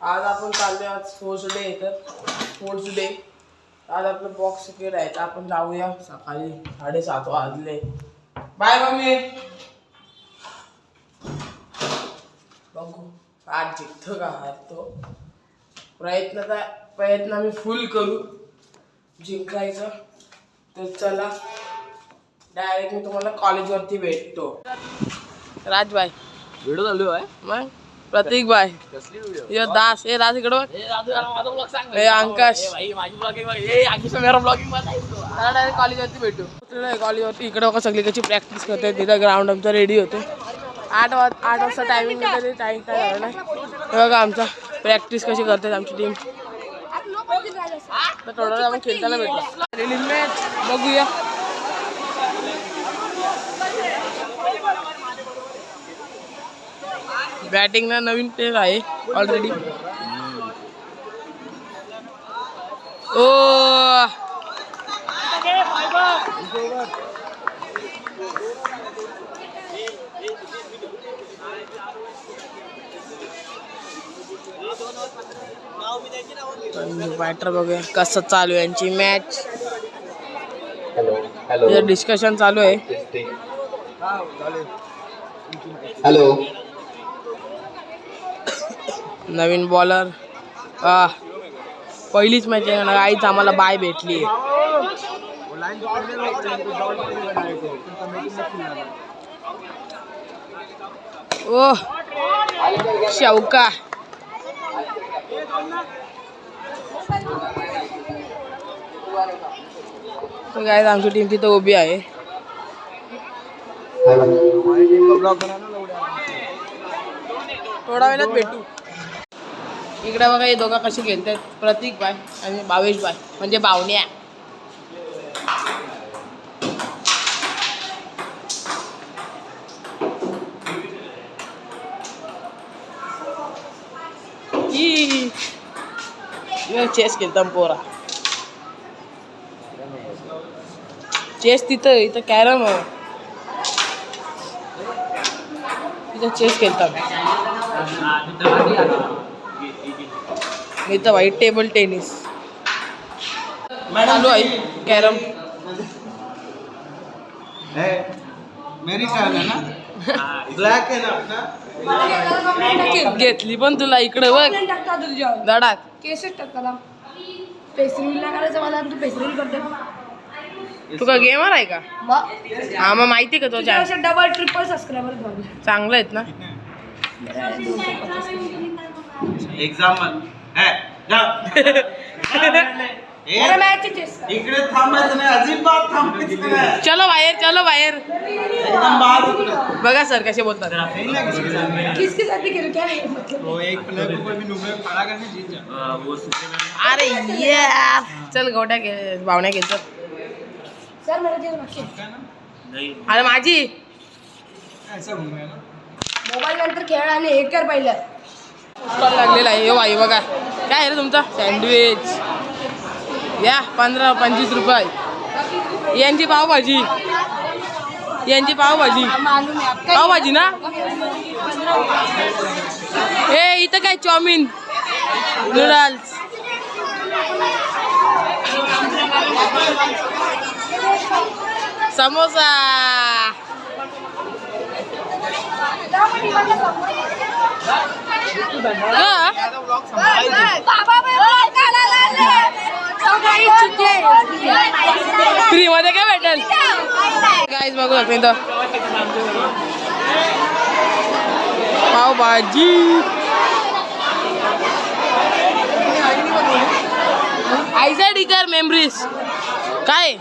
आज आपण चाललोय, आज स्पोर्ट्स डे आहे. तर स्पोर्ट्स डे आज आपलं बॉक्स क्रिकेट आहे. तर आपण जाऊया. सकाळी 7:30 वाजले. Bye mummy. बघू आज जिंकतो का हारतो. प्रयत्न आम्ही फुल करू जिंकायचं. तर चला डायरेक्ट मी तुम्हाला कॉलेजवरती भेटतो. राजबाई व्हिडिओ चालू आहे मग प्रतीक बाय यो दास ए दास इकडं ए अंकाश डायरेक्ट कॉलेजवरती भेटू. कॉलेजवरती इकडं बघा सगळी कशी प्रॅक्टिस करते. तिथं ग्राउंड आमचं रेडी होते. 8 वाजता टायमिंग तरी टाईम काय झालं नाही. बघा आमचा प्रॅक्टिस कशी करते आमची टीम. तर थोडं आपण खेळताना भेटलो. रिलीज मॅच बघूया. बॅटिंगला नवीन प्लेयर आहे ऑलरेडी. ओ बॅटर बघूया कसं चालू आहे यांची मॅच. डिस्कशन चालू आहे. हॅलो नवीन बॉलर. पहिलीच मॅच आहे ना आईच आम्हाला बाय भेटली. ओ शौका काय आमची टीम तिथं उभी आहे. थोडा वेळात भेटू. इकडे बघा हे दोघं कशी खेळतात. प्रतीक बाय आणि भावेश बाय म्हणजे बावण्या. चेस खेळतात पोरा. चेस तिथं इथं कॅरम आहे. तिथं चेस खेळतात. इथं व्हाईट टेबल टेनिस चालू आहे. कॅरम मेरी कार है ना ब्लैक है ना अपना घेतली पण तुला इकडे बघ दडात. केसेस टाकाला पेसरील नाही करायचं मला. तू पेसरील करते तू का गेमर आहे का? हा मग माहिती का तुझ्या डबल ट्रिपल सबस्क्रायबर चांगलं आहेत ना. एग्जाम है इकडे थांबायचं नाही. अजिबात थांबायचं नाही. चलो बाहेर चलो बाहेर. एकदम बाहर. बघा सर कसे बोलतात. किसके साथ भी खेल क्या है मतलब वो एक प्लेयर को भी नुकसान खड़ा करके जीत जा. वो अरे यार चल गोट्या घे भावण्या घ्यायचं. सर मेरा जेल बाकी है. अरे माझी ऐसा घूमेगा ना. मोबाईल नंतर खेळ आणि हे कर पहिलं. स्टॉल लागलेला आहे. हो बाई बघा काय आहे रे तुमचा सँडविच या 15-25 रुपये. यांची पावभाजी पावभाजी ना. हे इथं काय चाऊमिन नूडल्स. समोसा फ्री मध्ये काय भेटेल गाईज बघू शकतो इथं पावभाजी. आयसा डिकर मेमरीज काय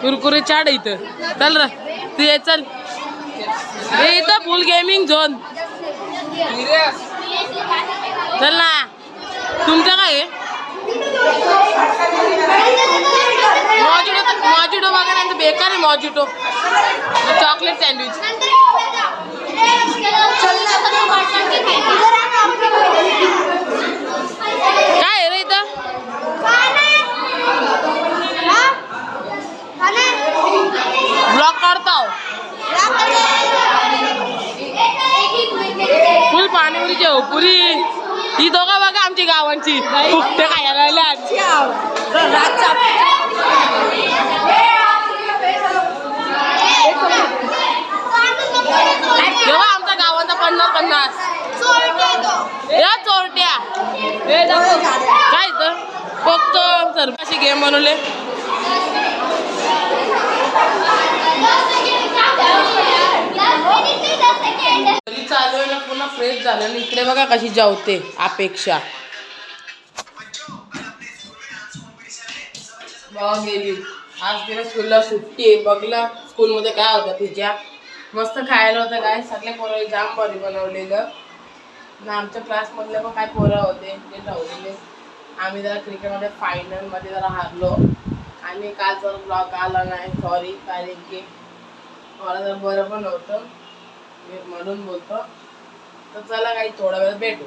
कुरकुरे चाट इथं. चल र तू ये चल. हे इथं फुल गेमिंग झोन. चल ना. तुमचं काय आहे? मॉजिटो बघा ना बेकार आहे मॉजिटो. चॉकलेट सँडविच काय आहे रे इथं. ब्लॉग काढता फुल पाणीपुरी जेव पुरी ही दोघं बघा आमची गावांची ते खायला लागल्यात. जेव्हा आमच्या गावांचा 50-50 या चोरट्या काय तर फक्त सरपाशी गेम बनवले. चालू आहे ना पुन्हा फ्रेश झालं आणि इकडे बघा कशी जेवते अपेक्षा. बघा गेली आज तिला स्कूलला सुट्टी आहे. बघला स्कूलमध्ये काय होतं तिच्या मस्त खायला होतं काय सगळे पोरं जाम बरी बनवलेलं ना. आमच्या क्लासमधले पण काय पोरं होते ते ठेवलेले. आम्ही जरा क्रिकेटमध्ये फायनलमध्ये जरा हारलो आणि काल जर ब्लॉग आला नाही सॉरी कारण की मला जर बरं पण नव्हतं म्हणून बोलतो. तर चला काही थोड्या वेळात भेटू.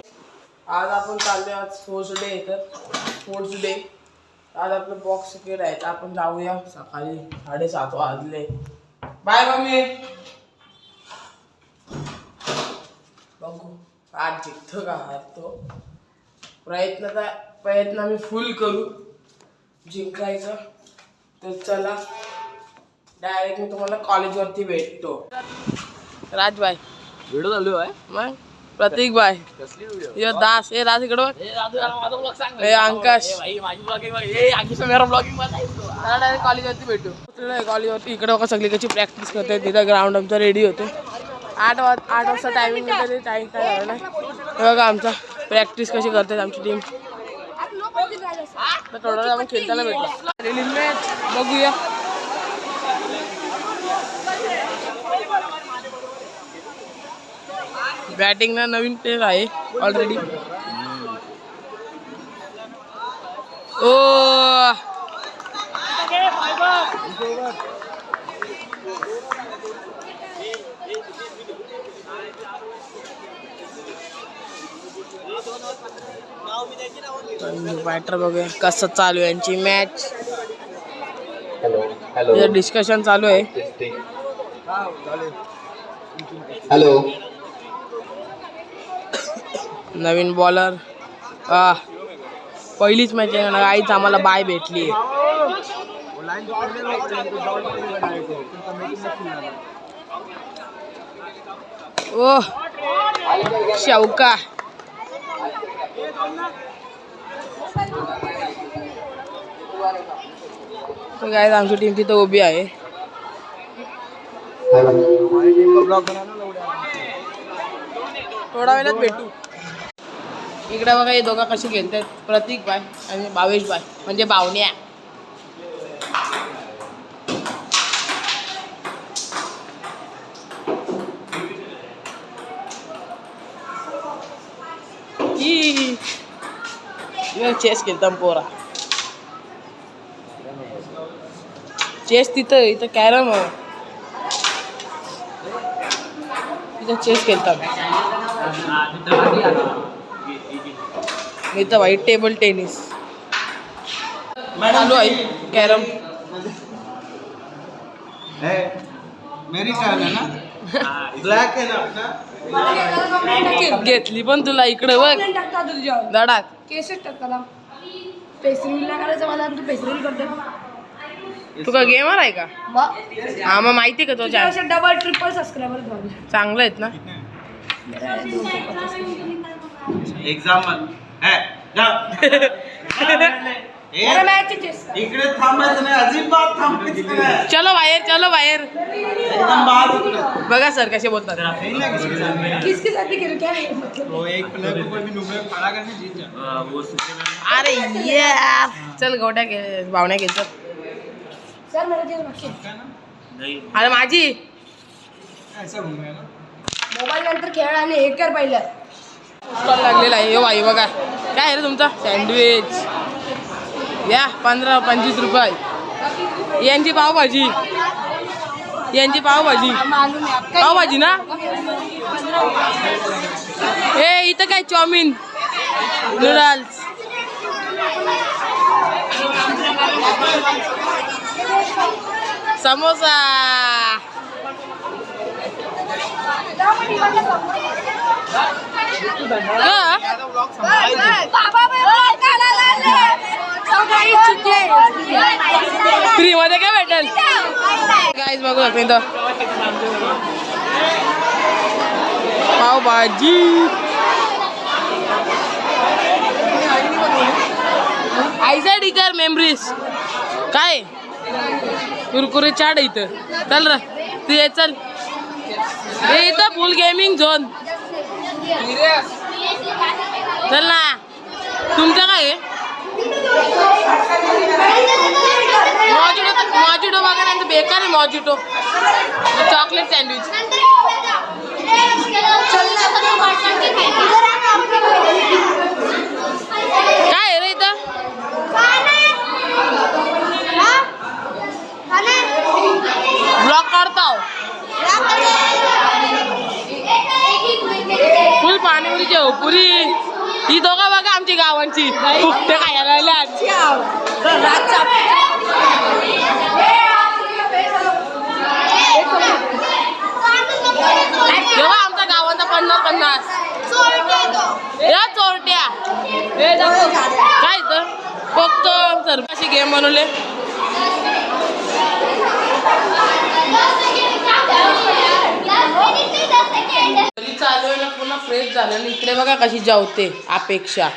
आज आपण चाललो आज स्पोर्ट्स डे आहे. स्पोर्ट्स डे आज आपलं बॉक्स क्रिकेट आहे. आपण जाऊया सकाळी 7:30 वाजले. Bye mummy. बघू आज जिंकतो का हारतो. प्रयत्न आम्ही फुल करू जिंकायचं. तर चला डायरेक्ट मी तुम्हाला कॉलेजवरती भेटतो. राजबाई व्हिडिओ चालू आहे. मग प्रतीक बाय कसली व्हिडिओ? ये दास हे दास इकडं बघ. हे अंकाश डायरेक्ट कॉलेजवरती भेटू. कॉलेजवरती इकडे बघा सगळी कशी प्रॅक्टिस करते. तिथं ग्राउंड आमचा रेडी होते. 8 वाजता टायमिंग येते. टाईम काय झालं नाही. हे बघा आमचा प्रॅक्टिस कशी करते आमची टीम. तर थोडं आपण खेळताना भेटलो. रिलीज मॅच बघूया. बॅटिंग ना नवीन प्लेयर आहे ऑलरेडी. ओ बॅटर बघूया कसं चालू आहे यांची मॅच. डिस्कशन चालू आहे. हॅलो नवीन बॉलर पहिलीच मॅच आहे ना. आईच आम्हाला बाय भेटली. ओ शौका तो काय आमची टीम तिथं उभी आहे. थोडा वेळात भेटू. इकडे बघा हे दोघं कशी खेळतात. प्रतीक बाय आणि भावेश बाय म्हणजे बावण्या. चेस खेळता पोरा. चेस तिथं इथं कॅरम आहे. तिथं चेस खेळतात. इथं व्हाईट टेबल टेनिस चालू आहे. कॅरम मेरी चाल है ना. ब्लॅक आहे ना आपला. घेतली पण तुला इकडे बघ दडात. केसेस टाकाला पेसरीला करायचं मला. तू पेसरी करते तू का गेमर आहे का? हा मग माहिती का तुझ्या डबल ट्रिपल सबस्क्रायबर चांगलं आहेत ना. एक्झाम है इकडे थांबायचं नाही. अजिबात थांबायचं नाही. चलो बाहेर चलो बाहेर. एकदम बाहेर. बघा सर कसे बोलतात. किसके साथ भी खेल क्या है वो एक प्लेयर को कोई भी नुकरे खड़ा करके जीत जा. अरे ये चल गोट्या खेळ भावण्या खेळतात. सर मेरा जेल बाकी अरे माझी ऐसा घूमे ना. मोबाईल नंतर खेळ आणि हे कर पहिलं. स्टॉल लागलेला आहे. भाई बघा काय आहे रे तुमचा सँडविच या 15-25 रुपये. यांची पावभाजी पावभाजी ना. ए इथं काय चाऊमिन नूडल्स. समोसा फ्री मध्ये काय भेटेल गाईज बघू शकता इथं पावभाजी आईचा डिकर मेमरीज काय कुरकुरे चाट इथं चल र तू ये चल हे इथं फुल गेमिंग झोन चल ना तुमचं काय आहे मॉजिटो बघा त्यांचं बेकार आहे मॉजिटो चॉकलेट सँडविच काय आहे रे इथं ब्लॉग काढताव फुल पाणीपुरीची हो पुरी ही दोघं बघा आमची गावांची ते खायला जेव्हा आमच्या गावांचा 50-50 या चोरट्या काय तर बघतो सर कशी गेम बनवले चालू आहे ना पुन्हा फ्रेश झालं आणि इकडे बघा कशी जेवते अपेक्षा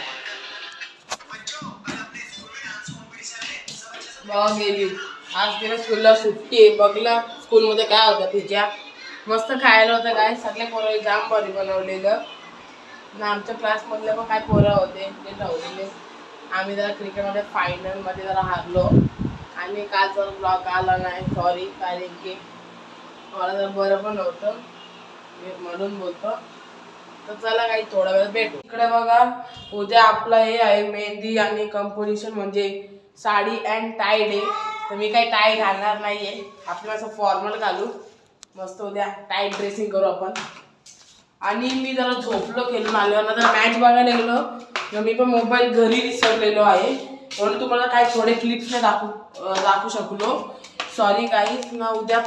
बघा गेली आज तिला स्कूलला सुट्टी आहे बघला स्कूलमध्ये काय होतं तिच्या मस्त खायला होतं काय सगळे पोरं जाम बरी बनवलेलं आणि आमच्या क्लासमधले पण काय पोरं होते ते ठेवलेले आम्ही जरा क्रिकेटमध्ये फायनलमध्ये जरा हारलो आणि काल जर ब्लॉग आला नाही सॉरी कारण की मला जर बरं पण नव्हतं म्हणून बोलतो तर चला काही थोडा वेळ भेटू इकडे बघा उद्या आपला हे आहे मेहंदी आणि कंपोजिशन म्हणजे साडी अँड टाय डे तर मी काही टाय घालणार नाहीये आपण असं फॉर्मल घालू मस्त उद्या टाईट ड्रेसिंग करू आपण आणि मी जरा झोपलो खेळून आल्यावर जर मॅच बघायला गेलो तर मी पण मोबाईल घरी विसरलेलो आहे म्हणून तुम्हाला काही थोडे क्लिप्स नाही दाखवू शकलो सॉरी काही ना उद्या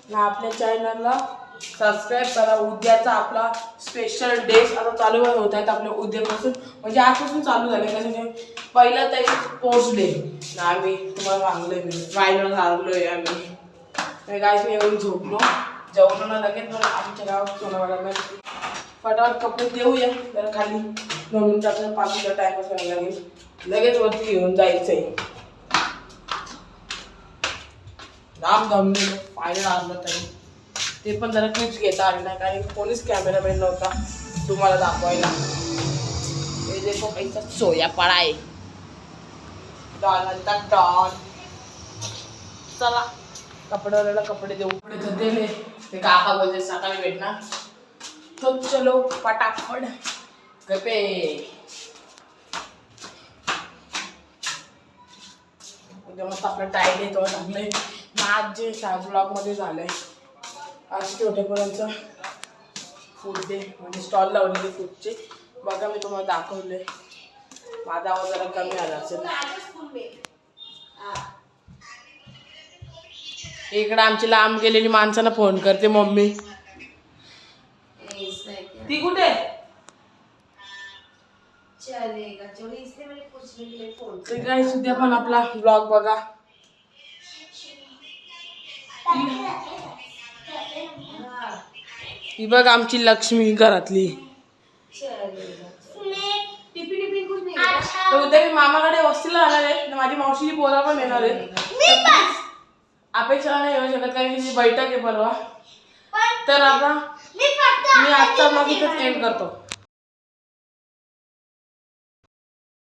ना आपल्या चॅनलला सबस्क्राईब करा उद्याचा आपला स्पेशल डेज आता चालू होत आहेत आपल्या उद्यापासून म्हणजे आजपासून चालू झाले कसं पहिला तरी स्पोर्ट्स डे ना आम्ही तुम्हाला सांगलोय मी फायनल हारलोय आम्ही गायस मी येऊन झोपलो जेवलो ना लगेच मला आमच्या गावात सोनावाला फटाफट कपडे देऊया जरा खाली 2 मिनिटाचा 5 मिनिटं टाइमच करायला लागेल लगेच वरती घेऊन जायचंय दाम दमले फायनल हारलं तरी ते पण जरा क्लिप्स घेता आले नाही कारण कोणीच कॅमेरामॅन नव्हता तुम्हाला दाखवायला हे देखो कैसा सोया पडा आहे डॉन चला कपड्याला कपडे देऊ कपडे तर दिले ते काका बोलते सकाळी भेटणार तो चलो पटापट गपे उद्या मस्त आपलं टाईम येतो टाकलंय आज जे ब्लॉग मध्ये झालंय आज छोटेपर्यंत फूड डे म्हणजे स्टॉल लावलेले फूडचे बघा मी तुम्हाला दाखवले माझा आवाज जरा कमी आला असेल इकडे आमची लांब गेलेली माणसांना फोन करते मम्मी ती कुठे काय सुद्धा पण आपला ब्लॉग बघा ही बघ आमची लक्ष्मी घरातली तर उद्या मी मामाकडे वस्तीला जाणार आहे माझी मावशीची पोरं पण येणार आहेत अपेक्षा नाही येऊ शकत कारण की बैठक आहे परवा तर आता मी आजचा ब्लॉग इथेच एंड करतो.